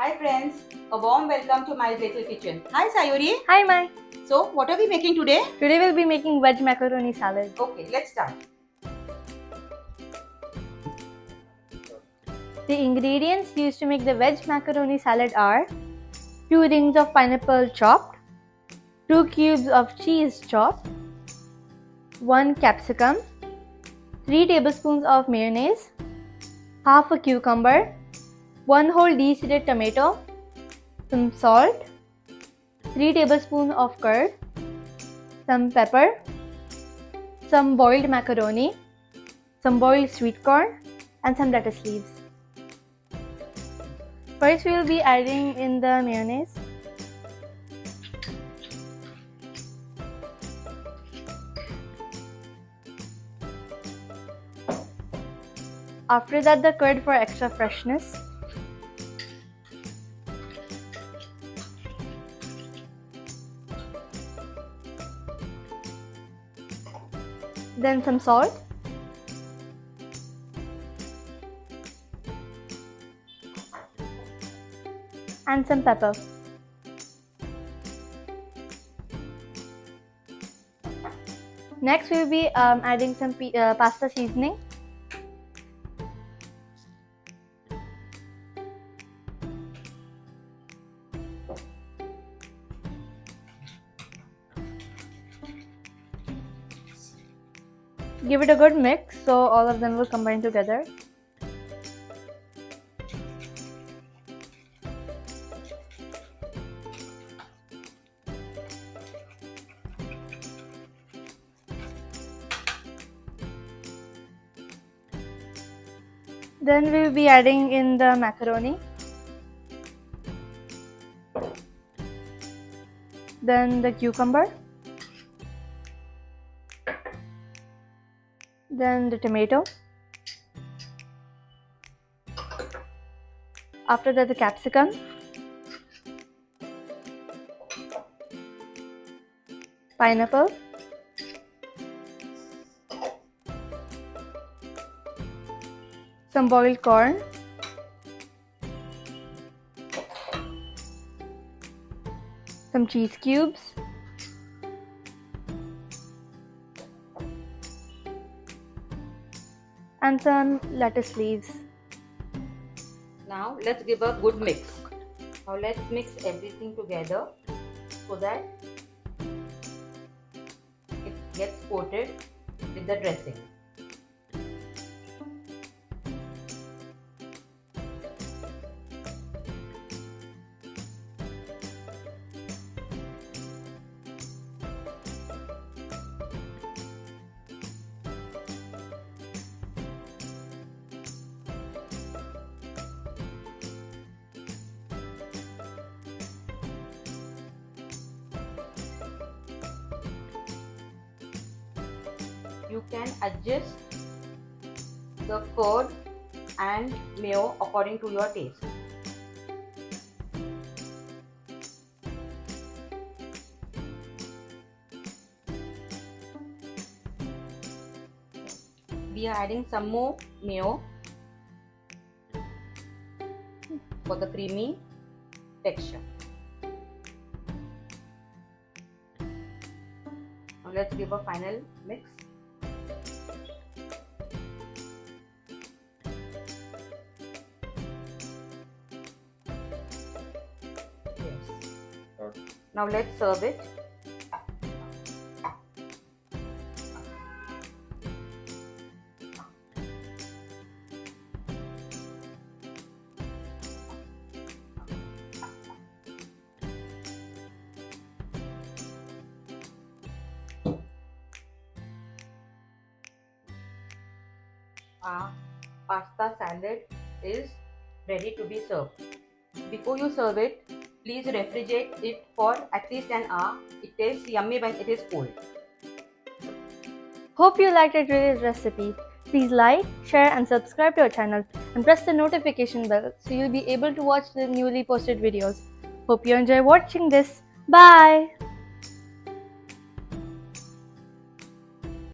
Hi friends, a warm welcome to my little kitchen. Hi Sayuri. Hi Mai. So what are we making today? Today we'll be making veg macaroni salad. Okay, let's start. The ingredients used to make the veg macaroni salad are 2 rings of pineapple chopped, 2 cubes of cheese chopped, 1 capsicum, 3 tablespoons of mayonnaise, half a cucumber, 1 whole deseeded tomato, some salt, 3 tablespoons of curd, some pepper, some boiled macaroni, some boiled sweet corn, and some lettuce leaves. First, we will be adding in the mayonnaise. After that, the curd for extra freshness. Then some salt. And some pepper. Next, we will be adding some pasta seasoning. Give it a good mix so all of them will combine together. Then we will be adding in the macaroni. Then the cucumber. Then the tomato. After that, the capsicum. Pineapple. Some boiled corn. Some cheese cubes. And some lettuce leaves. Now let's give a good mix. Now let's mix everything together so that it gets coated with the dressing. You can adjust the curd and mayo according to your taste. We are adding some more mayo for the creamy texture. Now let's give a final mix. Now let's serve it. Our pasta salad is ready to be served. Before you serve it, please refrigerate it for at least an hour. It tastes yummy when it is cold. Hope you liked today's recipe. Please like, share and subscribe to our channel and press the notification bell so you'll be able to watch the newly posted videos. Hope you enjoy watching this. Bye!